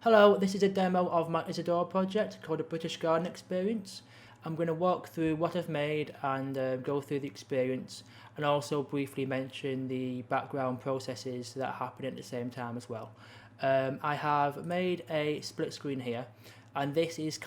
Hello, this is a demo of my Isadora project called the British Garden Experience. I'm going to walk through what I've made and go through the experience, and also briefly mention the background processes that happen at the same time as well. I have made a split screen here, and this is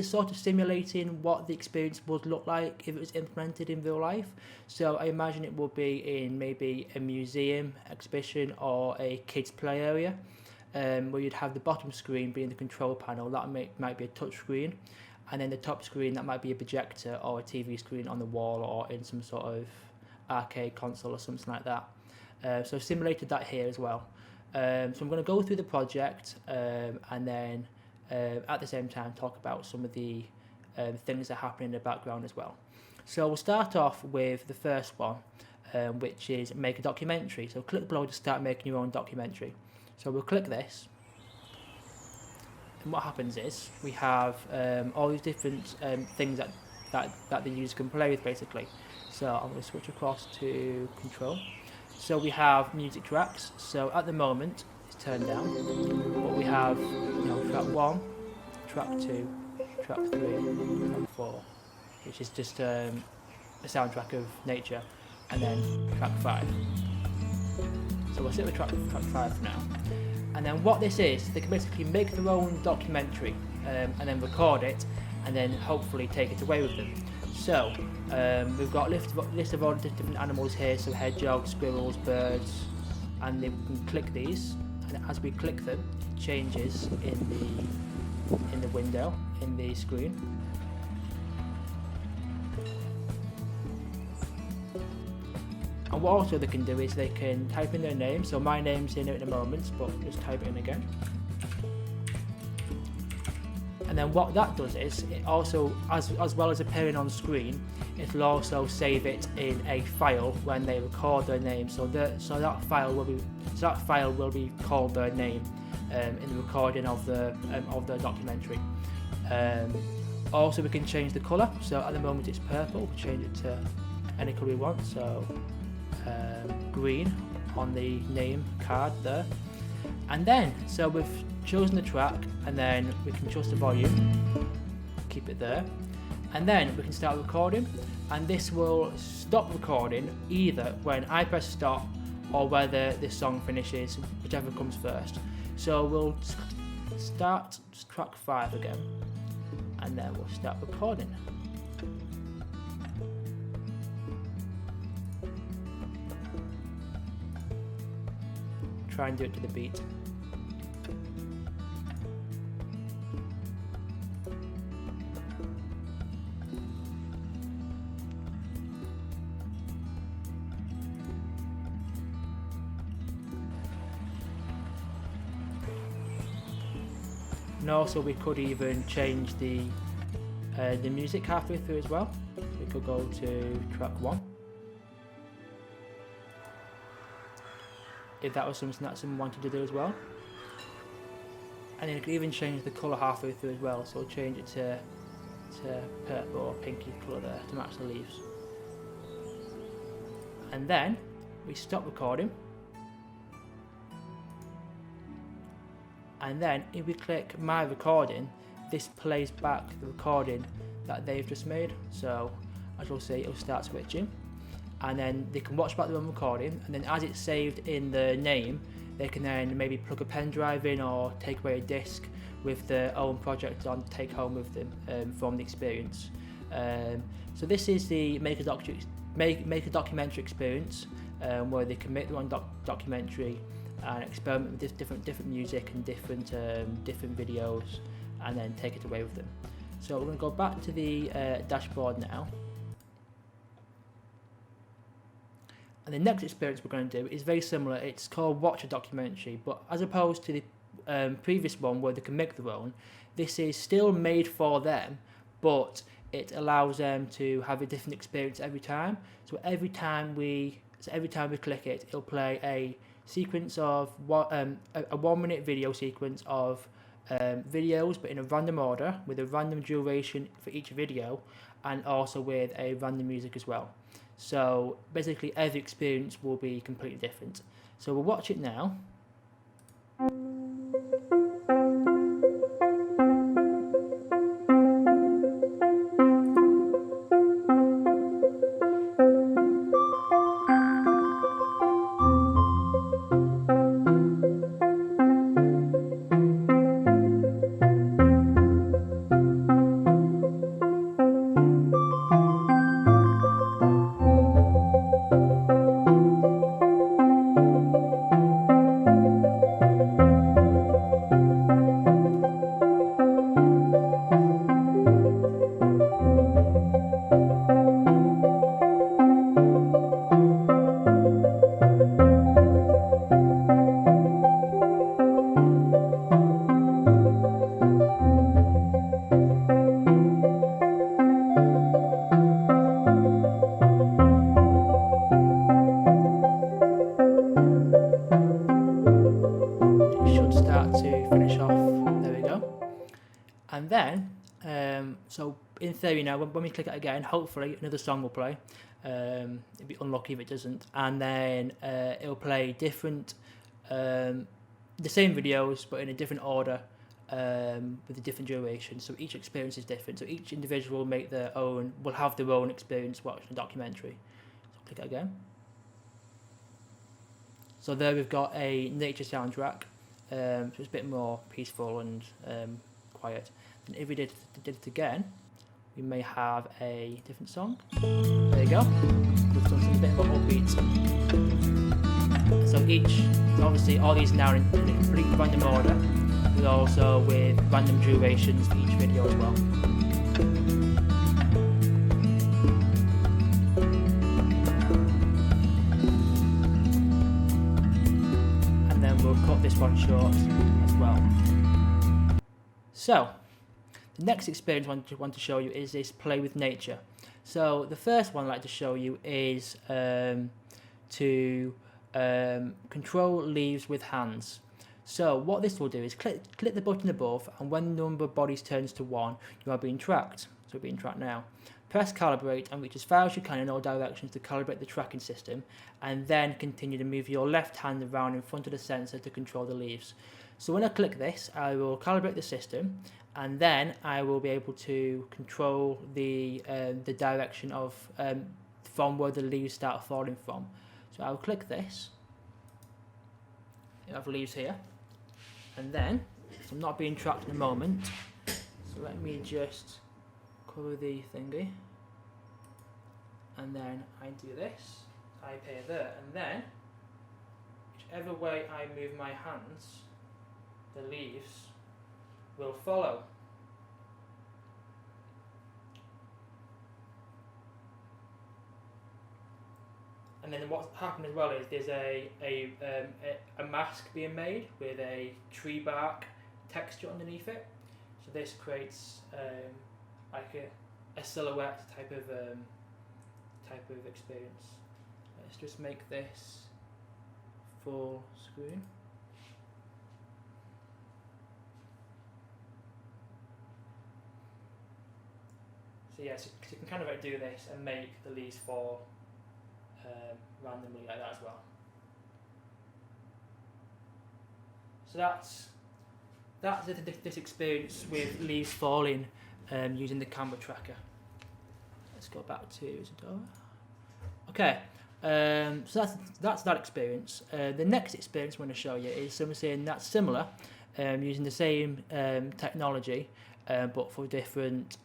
sort of simulating what the experience would look like if it was implemented in real life. So I imagine it will be in maybe a museum exhibition or a kids play area. Where you'd have the bottom screen being the control panel, that might be a touch screen, and then the top screen that might be a projector or a TV screen on the wall or in some sort of arcade console or something like that. So I've simulated that here as well. So I'm going to go through the project and then at the same time talk about some of the things that happen in the background as well. So we'll start off with the first one, which is make a documentary. So click below to start making your own documentary. So we'll click this, and what happens is we have all these different things that the user can play with basically. So I'm going to switch across to control. So we have music tracks. So at the moment it's turned down, but we have track 1, track 2, track 3, track 4, which is just a soundtrack of nature, and then track 5. So we'll sit with track 5 for now. And then what this is, they can basically make their own documentary and then record it and then hopefully take it away with them. So we've got a list of all the different animals here, so hedgehogs, squirrels, birds, and they can click these, and as we click them, it changes in the window, in the screen. And what also they can do is they can type in their name. So my name's in it at the moment, but just type it in again. And then what that does is it also, as well as appearing on screen, it'll also save it in a file when they record their name. So that file will be called their name in the recording of the documentary. Also, we can change the colour. So at the moment it's purple. We'll change it to any colour we want. So green on the name card there, and then so we've chosen the track, and then we can adjust the volume, keep it there, and then we can start recording, and this will stop recording either when I press stop or whether this song finishes, whichever comes first. So we'll start track 5 again, and then we'll start recording. Try and do it to the beat. And also we could even change the music halfway through as well. We could go to track 1. If that was something that someone wanted to do as well. And then you could even change the colour halfway through as well, so change it to purple or pinky colour there to match the leaves. And then we stop recording, and then if we click my recording, this plays back the recording that they've just made. So as you'll see, it'll start switching, and then they can watch back their own recording, and then as it's saved in the name, they can then maybe plug a pen drive in or take away a disc with their own project on to take home with them from the experience. So this is the make a documentary experience, where they can make their own documentary and experiment with different music and different videos, and then take it away with them. So we're going to go back to the dashboard now. And the next experience we're going to do is very similar. It's called Watch a Documentary, but as opposed to the previous one where they can make their own, this is still made for them, but it allows them to have a different experience every time. So every time we click it, it'll play a sequence of a 1 minute video sequence of videos, but in a random order with a random duration for each video, and also with a random music as well. So basically every experience will be completely different. So we'll watch it now. And then, so in theory now, when we click it again, hopefully another song will play. It'd be unlucky if it doesn't. And then it'll play different, the same videos, but in a different order, with a different duration. So each experience is different. So each individual will make their own, will have their own experience watching a documentary. So click it again. So there we've got a nature soundtrack. So it's a bit more peaceful and quiet. And if we did it again, we may have a different song. There you go. We've done something a bit more upbeat. So obviously all these now in a complete random order, but also with random durations for each video as well. And then we'll cut this one short as well. So, the next experience I want to show you is this play with nature. So the first one I'd like to show you is to control leaves with hands. So what this will do is click the button above, and when the number of bodies turns to 1, you are being tracked. So we're being tracked now. Press calibrate and reach as far as you can in all directions to calibrate the tracking system, and then continue to move your left hand around in front of the sensor to control the leaves. So when I click this, I will calibrate the system, and then I will be able to control the direction of from where the leaves start falling from. So I'll click this. You have leaves here, and then so I'm not being tracked in a moment. So let me just cover the thingy, and then I do this. I pay there, and then whichever way I move my hands, the leaves will follow. And then what's happened as well is there's a mask being made with a tree bark texture underneath it. So this creates like a silhouette type of experience. Let's just make this full screen. So yeah, so you can kind of do this and make the leaves fall randomly like that as well. So that's this experience with leaves falling using the camera tracker. Let's go back to Isadora. Okay, so that's that experience. The next experience I want to show you is something that's similar, using the same technology, but for different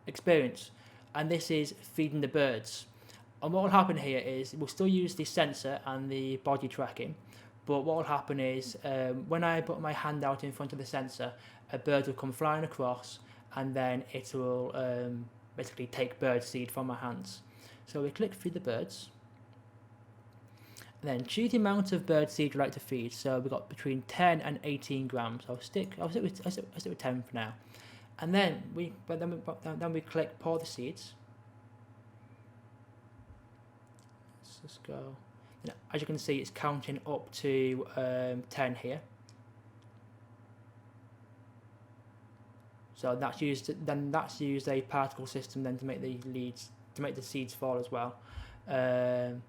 experience, and this is feeding the birds. And what will happen here is we'll still use the sensor and the body tracking, but what will happen is when I put my hand out in front of the sensor, a bird will come flying across, and then it will basically take bird seed from my hands. So we click feed the birds, and then choose the amount of bird seed you'd like to feed. So we've got between 10 and 18 grams. I'll stick with 10 for now. And then we click pour the seeds. Let's just go. As you can see, it's counting up to 10 here. So that's used a particle system then to make the seeds fall as well. So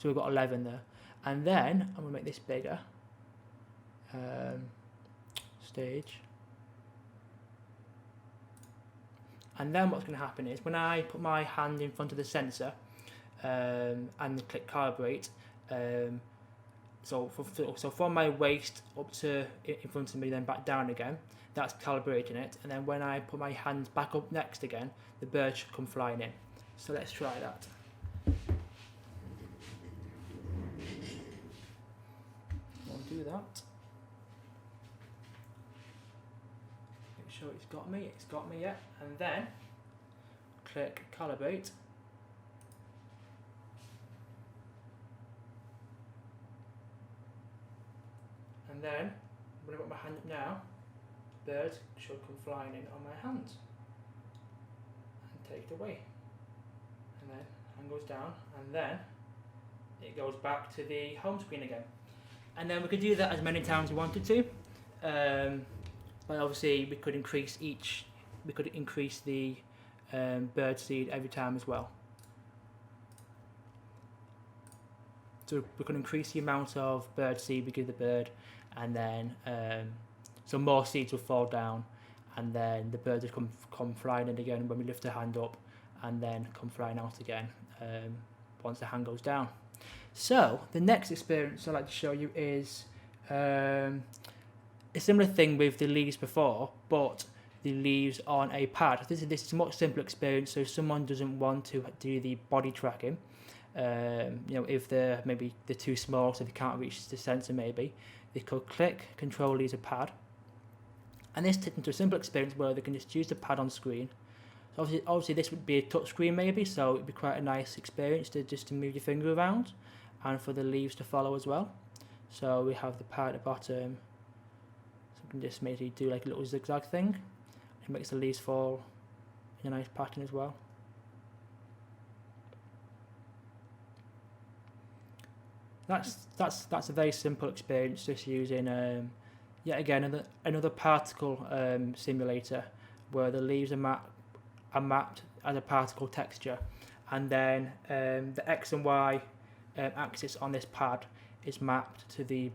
we've got 11 there, and then I'm gonna make this bigger. Stage. And then what's going to happen is when I put my hand in front of the sensor and click calibrate, so from my waist up to in front of me, then back down again, that's calibrating it. And then when I put my hand back up next again, the bird should come flying in. So let's try that. I'll do that. Sure it's got me yet, and then click calibrate, and then when I put my hand up now, the bird should come flying in on my hand and take it away, and then hand goes down, and then it goes back to the home screen again. And then we could do that as many times as we wanted to. but obviously we could increase the bird seed every time as well. So we can increase the amount of bird seed we give the bird, and then so more seeds will fall down, and then the birds will come flying in again when we lift the hand up, and then come flying out again once the hand goes down. So the next experience I'd like to show you is a similar thing with the leaves before, but the leaves on a pad. This is a much simpler experience, so if someone doesn't want to do the body tracking, if they're too small, so they can't reach the sensor maybe, they could click Control Leaves a Pad, and this takes into a simple experience where they can just use the pad on screen. So obviously this would be a touch screen maybe, so it'd be quite a nice experience to move your finger around, and for the leaves to follow as well. So we have the pad at the bottom, so we can just maybe do like a little zigzag thing. It makes the leaves fall in a nice pattern as well. That's a very simple experience, just using yet again another particle simulator where the leaves are mapped as a particle texture, and then the X and Y axis on this pad is mapped to the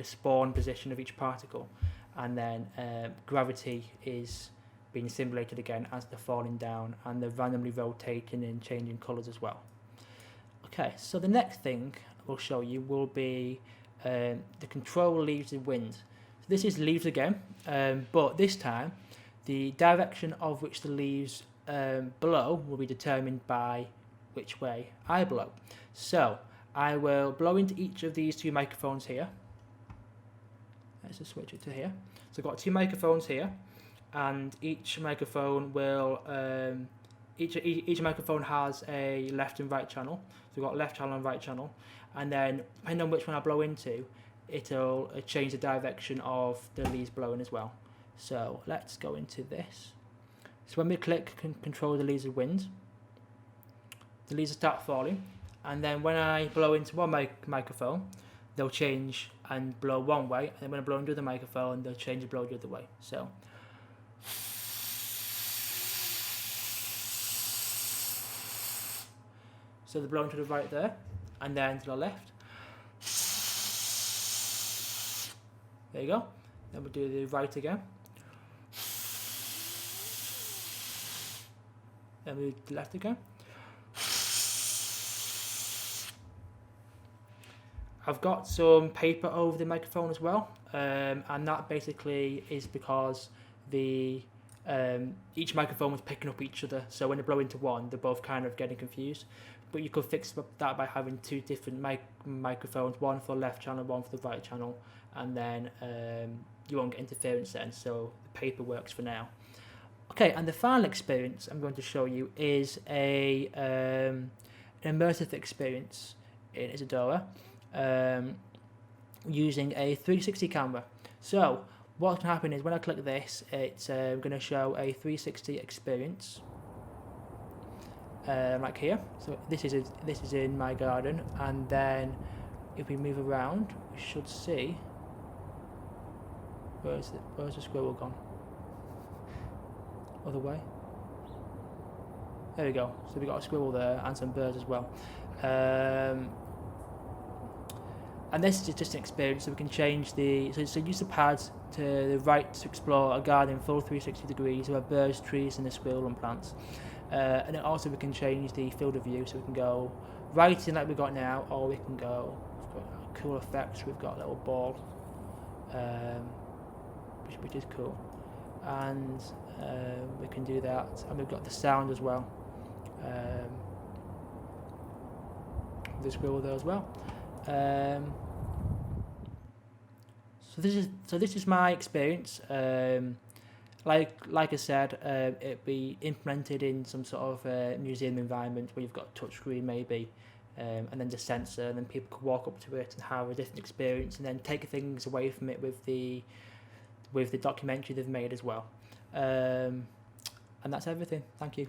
spawn position of each particle, and then gravity is being simulated again as they're falling down, and they're randomly rotating and changing colours as well. Okay, so the next thing we'll show you will be the control leaves in wind. So this is leaves again, but this time the direction of which the leaves blow will be determined by which way I blow. So I will blow into each of these two microphones here. Let's just switch it to here. So I've got two microphones here, and each microphone will each microphone has a left and right channel. So we've got left channel and right channel, and then depending on which one I blow into, it'll change the direction of the leaves blowing as well. So let's go into this. So when we click Control the Leaves of Wind, the leaves will start falling, and then when I blow into one microphone, they'll change and blow one way, and then when I blow into the microphone, they'll change and blow the other way. So they're blowing to the right there, and then to the left. There you go. Then we'll do the right again. Then we do the left again. I've got some paper over the microphone as well, and that basically is because each microphone was picking up each other, so when they blow into one, they're both kind of getting confused. But you could fix that by having two different microphones, one for the left channel, one for the right channel, and then you won't get interference then, so the paper works for now. Okay, and the final experience I'm going to show you is an immersive experience in Isadora using a 360 camera. So what's going to happen is when I click this, it's going to show a 360 experience. Like here, so this is in my garden, and then if we move around, we should see where's the squirrel gone? Other way. There we go. So we got a squirrel there and some birds as well. And this is just an experience, so we can change so use the pads to the right to explore a garden full 360 degrees with birds, trees, and the squirrel and plants. And then also we can change the field of view, so we can go right in like we've got now, or we can go, we've got cool effects, we've got a little ball, which is cool, and we can do that, and we've got the sound as well, the squirrel there as well. So this is my experience. Like I said, it'd be implemented in some sort of museum environment where you've got a touchscreen maybe, and then the sensor, and then people could walk up to it and have a different experience, and then take things away from it with the documentary they've made as well. And that's everything. Thank you.